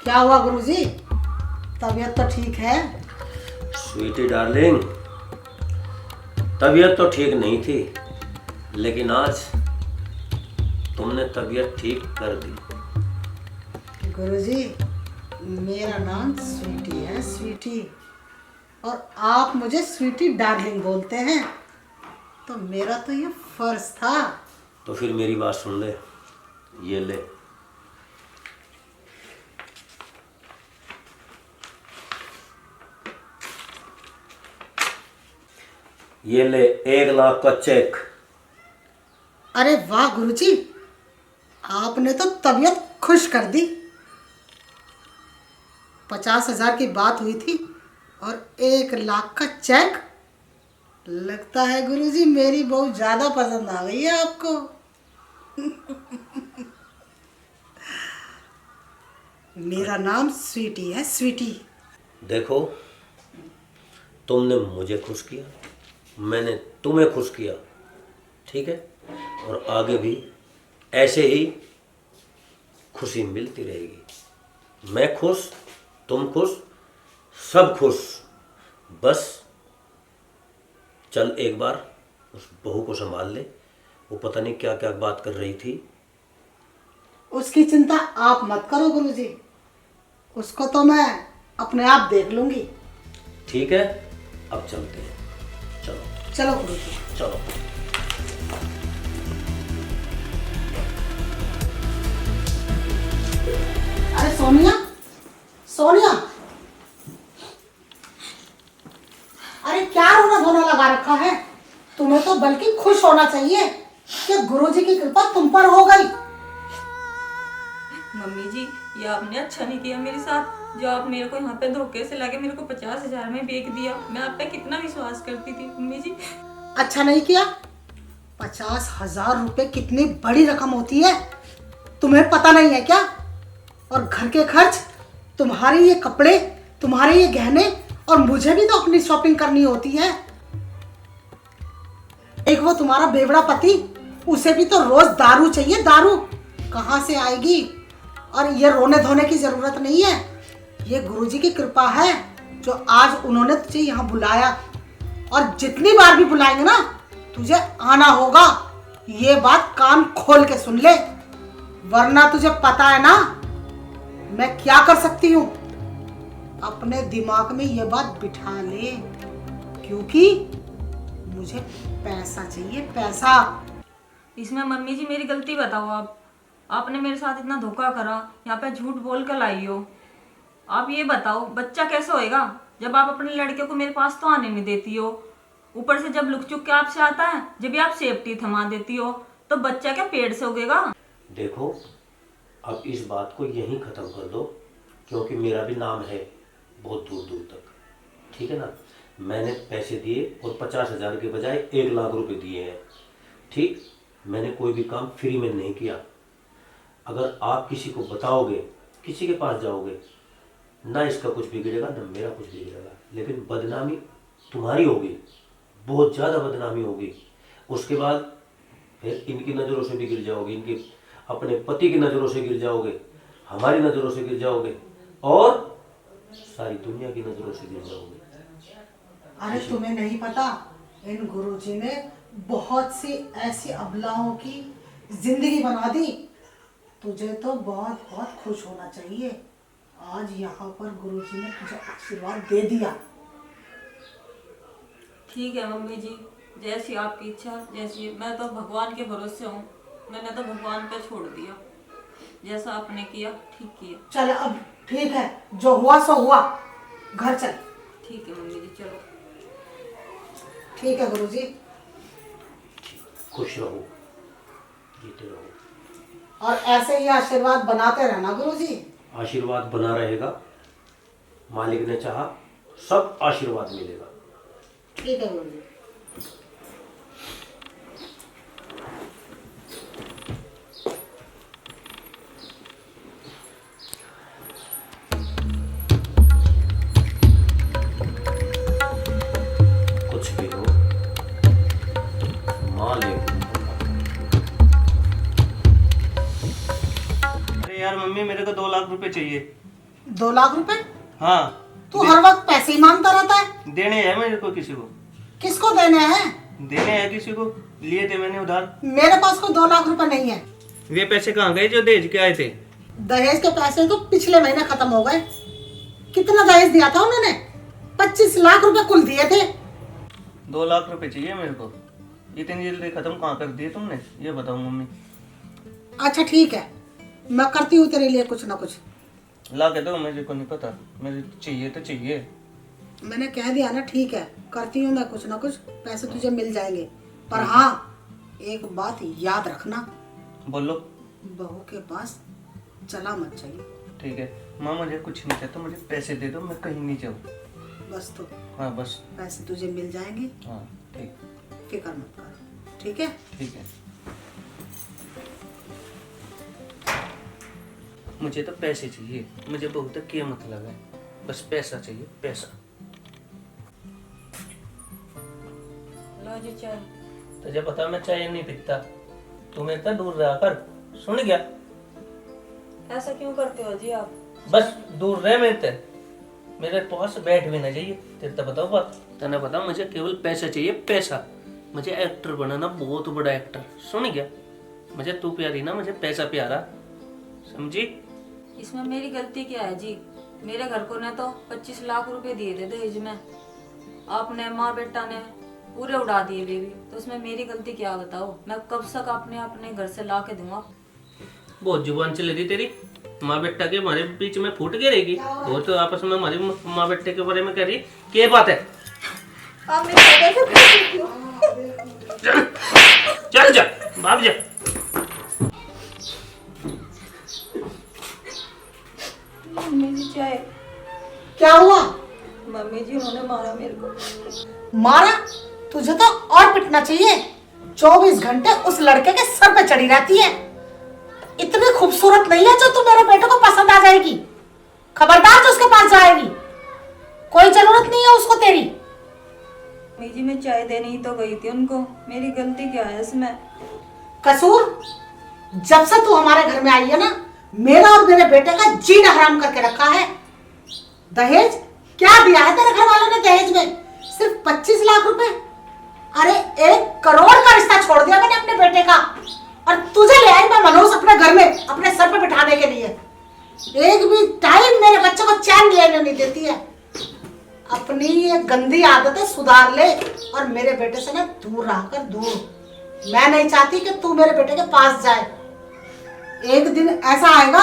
क्या हुआ गुरुजी? तबीयत तो ठीक है? स्वीटी डार्लिंग, तबीयत तो ठीक नहीं थी, लेकिन आज तुमने तबीयत ठीक कर दी। गुरुजी, मेरा नाम स्वीटी है, स्वीटी। और आप मुझे स्वीटी डार्लिंग बोलते हैं, तो मेरा तो ये फर्ज था। तो फिर मेरी बात सुन ले, ये ले। ये ले 1 लाख का चेक। अरे वाह गुरुजी, आपने तो तबीयत खुश कर दी। 50,000 की बात हुई थी और 1 लाख का चेक। लगता है गुरुजी मेरी बहुत ज्यादा पसंद आ गई है आपको। मेरा नाम स्वीटी है, स्वीटी। देखो, तुमने मुझे खुश किया, मैंने तुम्हें खुश किया, ठीक है? और आगे भी ऐसे ही खुशी मिलती रहेगी। मैं खुश, तुम खुश, सब खुश। बस चल एक बार उस बहू को संभाल ले, वो पता नहीं क्या क्या बात कर रही थी। उसकी चिंता आप मत करो गुरुजी, उसको तो मैं अपने आप देख लूंगी। ठीक है, अब चलते हैं। चलो चलो गुरुजी। चलो। अरे सोनिया, सोनिया, अरे क्या रोना धोना लगा रखा है? तुम्हें तो बल्कि खुश होना चाहिए कि गुरुजी की कृपा तुम पर हो गई। मम्मी जी, ये आपने अच्छा नहीं किया मेरे साथ। जो आप मेरे को यहाँ पे धोखे से लाके मेरे को 50,000 में बेच दिया। मैं आप पे कितना विश्वास करती थी मम्मी जी। अच्छा नहीं किया? 50,000 रुपए कितनी बड़ी रकम होती है, तुम्हें पता नहीं है क्या? और घर के खर्च, तुम्हारे ये कपड़े, तुम्हारे ये गहने, और मुझे भी तो अपनी शॉपिंग करनी होती है। एक वो तुम्हारा बेवड़ा पति, उसे भी तो रोज दारू चाहिए, दारू कहाँ से आएगी? और ये रोने धोने की जरूरत नहीं है, ये गुरुजी की कृपा है जो आज उन्होंने तुझे यहाँ बुलाया। और जितनी बार भी बुलाएंगे ना, तुझे आना होगा। ये बात कान खोल के सुन ले, वरना तुझे पता है ना मैं क्या कर सकती हूँ। अपने दिमाग में ये बात बिठा ले, क्योंकि मुझे पैसा चाहिए, पैसा। इसमें मम्मी जी मेरी गलती बताओ आप। आपने मेरे साथ इतना धोखा करा, यहाँ पे झूठ बोल कर लाई हो। आप ये बताओ, बच्चा कैसे होएगा जब आप अपने लड़के को मेरे पास तो आने नहीं देती हो? ऊपर से जब लुक चुक के आपसे आता है, जब भी आप सेफ्टी थमा देती हो, तो बच्चा क्या पेड़ से उगेगा? देखो, अब इस बात को यहीं ख़त्म कर दो, क्योंकि मेरा भी नाम है बहुत दूर दूर तक, ठीक है ना? मैंने पैसे दिए और 50,000 के बजाय 1 लाख रुपए दिए हैं, ठीक? मैंने कोई भी काम फ्री में नहीं किया। अगर आप किसी को बताओगे, किसी के पास जाओगे ना, इसका कुछ बिगड़ेगा ना मेरा कुछ बिगड़ेगा, लेकिन बदनामी तुम्हारी होगी, बहुत ज़्यादा बदनामी होगी। उसके बाद फिर इनकी नज़रों से भी गिर जाओगे, इनके अपने पति की नज़रों से गिर जाओगे, हमारी नज़रों से गिर जाओगे, और सारी दुनिया की नज़रों से गिर जाओगे। अरे तुम्हें नहीं पता, इन गुरुजी ने बहुत सी ऐसी अबलाओं की जिंदगी बना दी। तुझे तो बहुत बहुत खुश होना चाहिए, आज यहाँ पर गुरुजी ने तुझे आशीर्वाद दे दिया। ठीक है मम्मी जी, जैसी आपकी इच्छा, जैसी। मैं तो भगवान के भरोसे हूँ, मैंने तो भगवान पे छोड़ दिया। जैसा आपने किया ठीक किया। चल अब ठीक है, जो हुआ सो हुआ, घर चल। ठीक है मम्मी जी, चलो। ठीक है गुरुजी। खुश रहो, जीते रहो, और ऐसे ही आशीर्वाद बनाते रहना गुरुजी। आशीर्वाद बना रहेगा। मालिक ने चाहा सब आशीर्वाद मिलेगा। ठीक है गुरुजी। कुछ भी हो, मालिक। अरे यार मम्मी, मेरे को 2 लाख रुपए चाहिए। 2 लाख रुपए? हाँ तू हर वक्त पैसे ही मांगता रहता है। देने हैं मेरे को किसी को, किसको देने हैं? देने हैं किसी को, लिए थे मैंने उधार। मेरे पास कोई 2 लाख रुपए नहीं है। वे पैसे कहाँ गए जो दहेज के आए थे? दहेज के पैसे तो पिछले महीने खत्म हो गए। कितना दहेज दिया था उन्होंने? 25 लाख रुपए कुल दिए थे। 2 लाख रुपए चाहिए मेरे को। इतनी जल्दी खत्म कहाँ कर दिए तुमने, ये बताओ मम्मी। अच्छा ठीक है, मैं करती हूँ तेरे लिए कुछ ना कुछ। ला के दो, मुझे को नहीं पता, मुझे चाहिए तो चाहिए। मैंने कह दिया ना, ठीक है करती हूँ मैं कुछ ना कुछ, पैसे तुझे मिल जाएंगे। पर हाँ, एक बात याद रखना, बोलो। बहू के पास चला मत चाहिए। ठीक है माँ, मुझे कुछ नहीं चाहता, मुझे पैसे दे दो, मैं कहीं नहीं जाऊँ। बस तो हाँ बस। पैसे तुझे मिल जाएंगे, हाँ ठीक, फिक्र मत कर, ठीक है? ठीक है। मुझे तो पैसे चाहिए, मुझे बहुत तक क्या मतलब है, बस पैसा चाहिए, पैसा। लो जी चाय। तुझे पता मैं चाय नहीं पीता, तू मेरे से दूर रहा कर, सुन गया? ऐसा क्यों करते हो जी आप? बस दूर रह मेरे पास बैठ भी ना चाहिए। तेरे तो बताओ बात, तेने पता मुझे केवल पैसा चाहिए, पैसा। मुझे एक्टर बनाना, बहुत बड़ा एक्टर, सुन गया? मुझे तू प्यारी ना, मुझे पैसा प्यारा, समझी? इसमें मेरी गलती क्या है जी? मेरे घर को ने तो 25 लाख रुपए दिए थे दहेज में, आपने माँ बेटा ने पूरे उड़ा दिए बेबी, तो उसमें मेरी गलती क्या बताओ? मैं कब तक अपने घर से ला के दूंगा? बहुत जुबान चल रही तेरी, माँ बेटा के हमारे बीच में फूट के रहेगी, वो तो आपस में हमारी माँ बेटे के बारे में कह रही, क्या बात है? चल चल जा, भाग जा। मम्मी जी चाय। क्या हुआ? मम्मी जी उन्होंने मारा मेरे को। मारा? तुझे तो और पिटना चाहिए। 24 घंटे उस लड़के के सर पे चढ़ी रहती है। इतनी खूबसूरत नहीं है जो तू मेरे बेटे को पसंद आ जाएगी। खबरदार जो उसके पास जाएगी, कोई जरूरत नहीं है उसको तेरी। मम्मी जी मैं चाय देने ही तो गई थी उनको, मेरी गलती क्या है इसमें? कसूर? जब से तू हमारे घर में आई है ना, मेरा और मेरे बेटे का जीना हराम करके रखा है। दहेज क्या दिया है तेरे घर वालों ने दहेज में? सिर्फ 25 लाख रुपए। अरे 1 करोड़ का रिश्ता छोड़ दिया मैंने अपने बेटे का, और तुझे ले आई मैं मनोज अपने घर में अपने सर पे बिठाने के लिए। एक भी टाइम मेरे बच्चे को चैन लेने नहीं देती है। अपनी ये गंदी आदतें सुधार ले और मेरे बेटे से ना दूर रहकर दूर। मैं नहीं चाहती कि तू मेरे बेटे के पास जाए। एक दिन ऐसा आएगा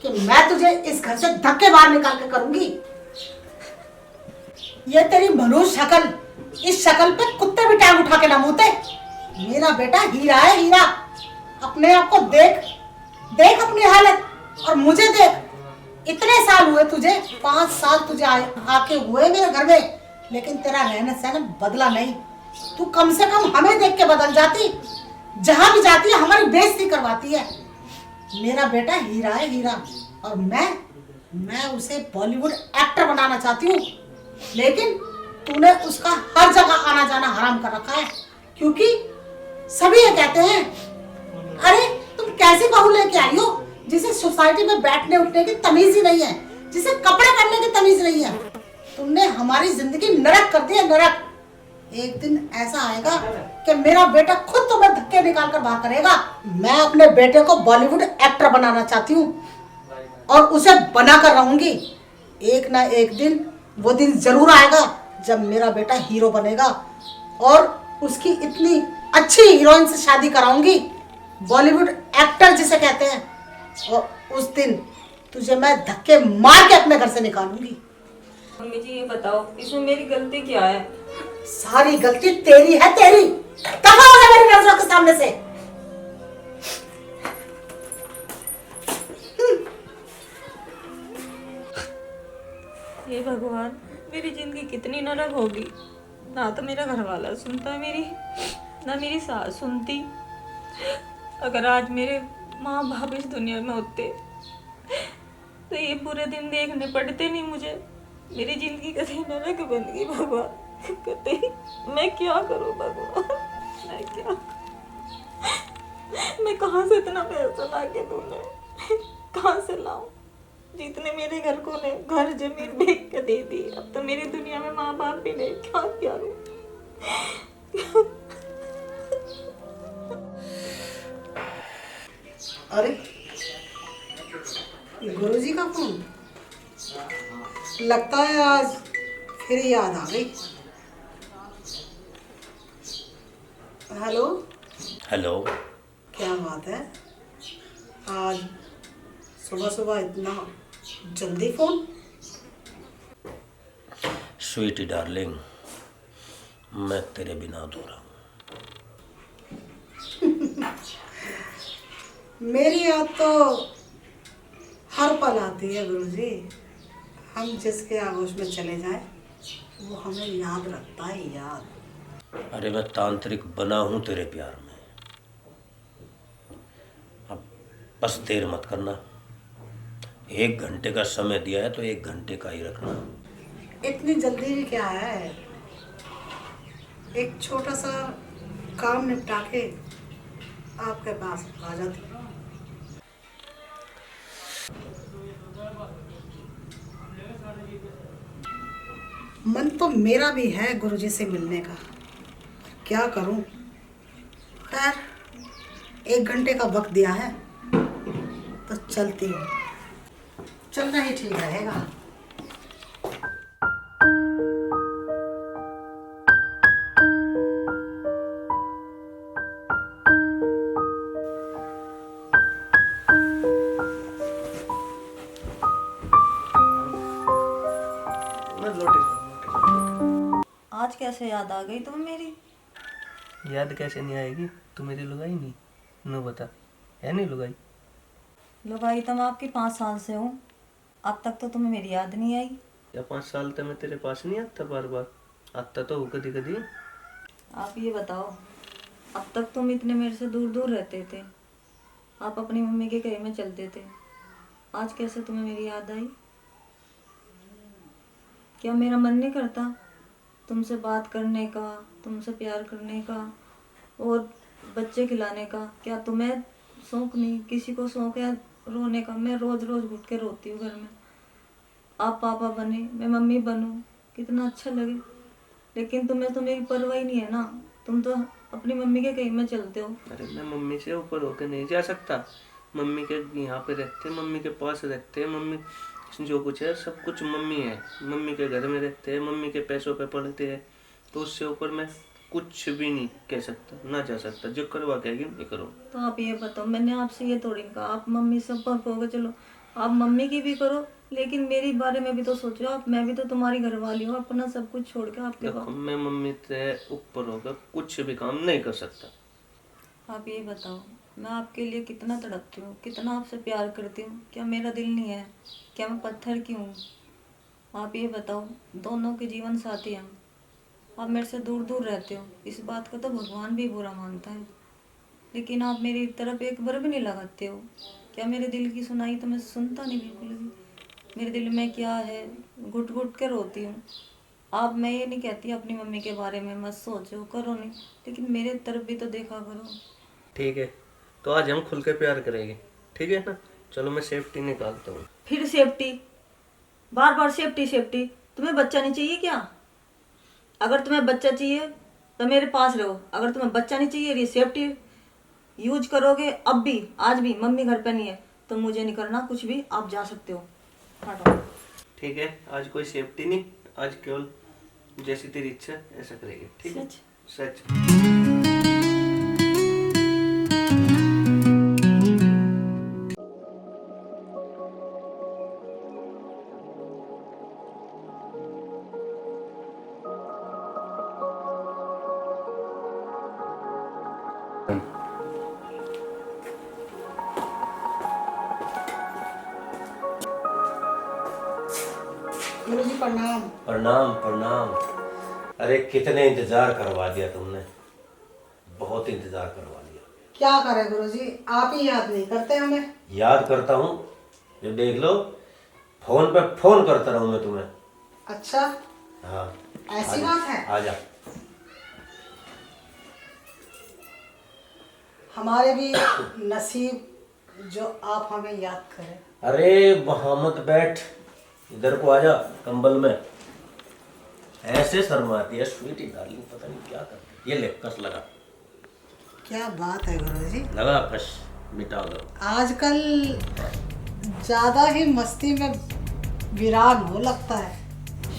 कि मैं तुझे इस घर से धक्के बाहर निकाल के करूंगी। ये तेरी मनोज शक्ल, इस शक्ल पे कुत्ते भी टांग उठा के ना मुते। मेरा बेटा हीरा है, हीरा। अपने आप को देख, देख अपनी हालत, और मुझे देख। इतने साल हुए तुझे, 5 साल तुझे आके हुए मेरे घर में, लेकिन तेरा रहने सहन बदला नहीं। तू कम से कम हमें देख के बदल जाती। जहां भी जाती है हमारी बेइज्जती करवाती है। मेरा बेटा हीरा है, हीरा, और मैं उसे बॉलीवुड एक्टर बनाना चाहती हूँ, लेकिन तूने उसका हर जगह आना जाना हराम कर रखा है। क्योंकि सभी ये कहते हैं, अरे तुम कैसी बहू लेके आई हो जिसे सोसाइटी में बैठने उठने की तमीज ही नहीं है, जिसे कपड़े पहनने की तमीज नहीं है। तुमने हमारी जिंदगी नरक कर दी है, नरक। एक दिन ऐसा आएगा कि मेरा बेटा खुद तुम्हें धक्के निकाल कर बाहर करेगा। मैं अपने बेटे को बॉलीवुड एक्टर बनाना चाहती हूँ और उसे बना कर रहूंगी। एक ना एक दिन वो दिन जरूर आएगा जब मेरा बेटा हीरो बनेगा, और उसकी इतनी अच्छी हीरोइन से शादी कराऊंगी, बॉलीवुड एक्टर जिसे कहते हैं, और उस दिन तुझे मैं धक्के मार के अपने घर से निकालूंगी। मम्मी जी ये बताओ, इसमें मेरी गलती क्या है? सारी गलती तेरी है, तेरी। दफा हो जा मेरी नजरों के सामने से। हे भगवान, मेरी जिंदगी कितनी नरक होगी। ना तो मेरा घर वाला सुनता मेरी, ना मेरी सास सुनती। अगर आज मेरे माँ बाप इस दुनिया में होते तो ये बुरे दिन देखने पड़ते नहीं मुझे। मेरी जिंदगी कतई नरक बन गई भगवान, कतई। मैं क्या करूं भगवान, मैं क्या, मैं कहाँ से इतना पैसा ला के दूँ, कहाँ से लाऊं? जितने मेरे घर को ने घर जमीन बेच के दे दी, अब तो मेरी दुनिया में माँ बाप भी नहीं, क्या करूं? अरे गुरुजी का फोन, लगता है आज फिर याद आ गई। Hello, hello. क्या बात है, आज सुबह सुबह इतना जल्दी फोन? स्वीटी डार्लिंग, मैं तेरे बिना अधूरा हूँ। मेरी याद तो हर पल आती है गुरुजी। हम जिसके आगोश में चले जाएं वो हमें याद रखता है, याद। अरे मैं तांत्रिक बना हूँ तेरे प्यार में। अब बस देर मत करना। 1 घंटे का समय दिया है तो 1 घंटे का ही रखना। इतनी जल्दी भी क्या है, एक छोटा सा काम निपटा के आपके पास आ जाती हूँ। मन तो मेरा भी है गुरुजी से मिलने का, क्या करूं। खैर 1 घंटे का वक्त दिया है तो चलती हूँ, चलना ही ठीक रहेगा। आज कैसे याद आ गई तुम्हें मेरी? याद कैसे नहीं आएगी, तू मेरी लुगाई नहीं, नो बता, है नहीं लुगाई? लुगाई तो मैं आपकी 5 साल से हूँ, अब तक तो तुम्हें मेरी याद नहीं आई। या 5 साल तक मैं तेरे पास नहीं आता बार बार? आता तो हो कदी कदी। आप ये बताओ, अब तक तुम इतने मेरे से दूर दूर रहते थे, आप अपनी मम्मी के घर में चलते थे, आज कैसे तुम्हें मेरी याद आई? क्या मेरा मन नहीं करता तुमसे बात करने का, तुमसे प्यार करने का और बच्चे खिलाने का? क्या तुम्हें शौक नहीं? किसी को शौक है रोने का? मैं रोज रोज घुट के रोती हूँ घर में। आप पापा बने, मैं मम्मी बनूं, कितना अच्छा लगे, लेकिन तुम्हें तो मेरी परवाह ही नहीं है ना। तुम तो अपनी मम्मी के कहीं में चलते हो। अरे मैं मम्मी से ऊपर होकर नहीं जा सकता। मम्मी के यहाँ पे रहते, मम्मी के पास रहते, मम्मी जो कुछ है सब कुछ मम्मी है। मम्मी के घर में रहते हैं, मम्मी के पैसों पे पड़ते हैं, तो उससे ऊपर मैं कुछ भी नहीं कह सकता, ना जा सकता। जो करवा कहेगी मैं करूँ। तो आप ये बताओ, मैंने आपसे ये थोड़ी कहा आप मम्मी सब पर कहोगे, चलो आप मम्मी की भी करो, लेकिन मेरी बारे में भी तो सोचो आप। मैं भी तो तुम्हारी घरवाली हूँ, अपना सब कुछ छोड़ के आपके देखो, पास। मैं मम्मी से ऊपर होकर कुछ भी काम नहीं कर सकता। आप ये बताओ, मैं आपके लिए कितना तड़पती हूँ, कितना आपसे प्यार करती हूँ, क्या मेरा दिल नहीं है? क्या मैं पत्थर की हूँ? आप ये बताओ, दोनों के जीवन साथी हम, आप मेरे से दूर दूर रहते हो, इस बात का तो भगवान भी बुरा मानता है, लेकिन आप मेरी तरफ एक बार भी नहीं लगाते हो। क्या मेरे दिल की सुनाई तो मैं सुनता नहीं बिल्कुल भी? मेरे दिल में क्या है, घुट घुट के रोती हूँ। आप, मैं ये नहीं कहती अपनी मम्मी के बारे में मत सोचो, करो नहीं, लेकिन मेरे तरफ भी तो देखा करो। ठीक है, तो आज हम खुल के प्यार करेंगे, ठीक है ना? चलो मैं सेफ्टी निकालता हूँ। फिर सेफ्टी, बार बार सेफ्टी सेफ्टी। तुम्हें बच्चा नहीं चाहिए क्या? अगर तुम्हें बच्चा चाहिए तो मेरे पास रहो, अगर तुम्हें बच्चा नहीं चाहिए, ये सेफ्टी यूज करोगे अब भी, आज भी मम्मी घर पे नहीं है तो मुझे नहीं करना कुछ भी, आप जा सकते हो, हटो। ठीक है, आज कोई सेफ्टी नहीं, आज केवल जैसी तेरी इच्छा ऐसा करेंगे, ठीक है? सच? सच। गुरुजी प्रणाम। प्रणाम प्रणाम। अरे कितने इंतजार करवा दिया तुमने, बहुत इंतजार करवा दिया। क्या करें गुरुजी, आप ही याद नहीं करते हमें। याद करता हूँ, ये देख लो, फोन पे फोन करता रहूँ मैं तुम्हें। अच्छा, हाँ, ऐसी आजा, बात है। आजा। हमारे भी नसीब जो आप हमें याद करें। अरे वहां मत बैठ, इधर को आजा कंबल में। ऐसे शर्माती है स्वीटी डार्लिंग, पता नहीं क्या करती। ये ले कस लगा। क्या बात है गुरुजी, लगा कस, मिटा दो। आजकल ज्यादा ही मस्ती में वीरान हो लगता है।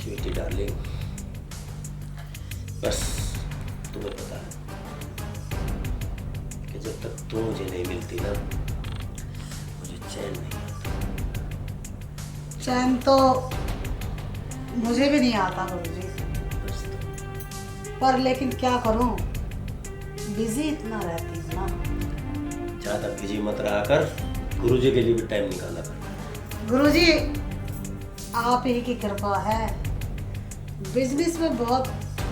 स्वीटी डार्लिंग, बस तुम्हें पता है कि जब तक तू मुझे नहीं मिलती ना, मुझे चैन नहीं आता। चैन तो मुझे भी नहीं आता गुरुजी, बस तो पर लेकिन क्या करूं, बिजी इतना रहती हूँ ना। ज्यादा बिजी मत रहा कर, गुरुजी के लिए भी टाइम निकाला कर। गुरुजी आप ही की कृपा है, बिजनेस में बहुत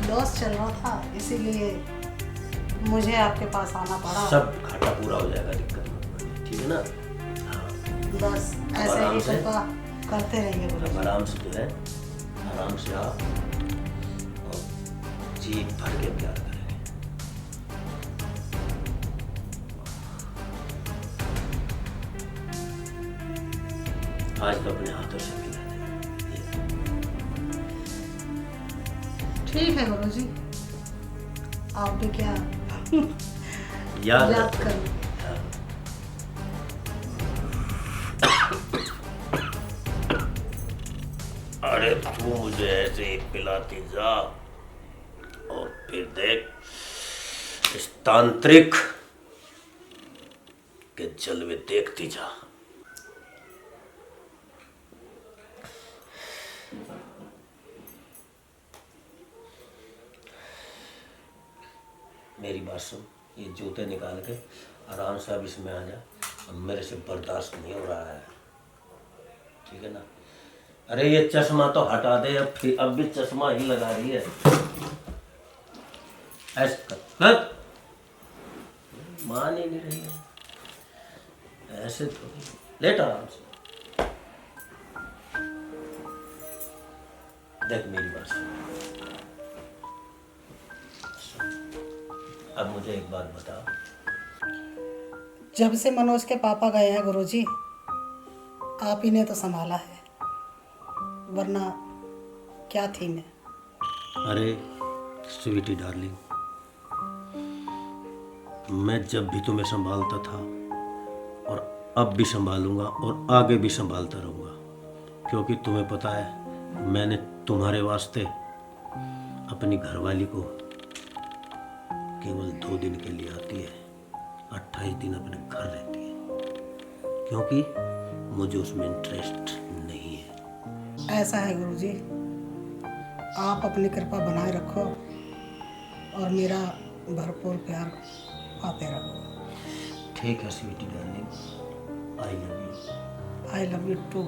लॉस चल रहा था, इसीलिए मुझे आपके पास आना पड़ा। सब घाटा पूरा हो जाएगा, दिक्कत मत पड़े, ठीक है ना? हाँ, बस ऐसे आराम ही से। कृपा करते रहिए अब गुरुजी। आराम से जो है, आराम से आ और जी भर के प्यार करेंगे। आज तो अपने हाथों से मिला दे। ठीक है गुरुजी, आप भी क्या याद याद रखो। करो। हाँ। अरे तू मुझे ऐसे ही पिलाती जा और फिर देख इस तांत्रिक के जलवे देखती जा। मेरी बात सुन, ये जूते निकाल के आराम से अब इसमें आ जा। अब मेरे से बर्दाश्त नहीं हो रहा है, ठीक है ना? अरे ये चश्मा तो हटा दे, अब फिर अब भी चश्मा ही लगा रही है। ऐसे कर, मान ही नहीं रही है। ऐसे तो लेट आराम से। देख मेरी बात सुन, अब मुझे एक बात बता। जब से मनोज के पापा गए हैं गुरुजी, आप ही ने तो संभाला है, वरना क्या थी मैं। अरे स्वीटी डार्लिंग, मैं जब भी तुम्हें संभालता था और अब भी संभालूंगा और आगे भी संभालता रहूंगा, क्योंकि तुम्हें पता है मैंने तुम्हारे वास्ते अपनी घरवाली को केवल 2 दिन के लिए आती है, 28 दिन अपने घर रहती है, क्योंकि मुझे उसमें इंटरेस्ट नहीं है। ऐसा है गुरुजी, आप अपनी कृपा बनाए रखो और मेरा भरपूर प्यार पाते रहो। ठीक है sweetie darling, I love you. I love you to.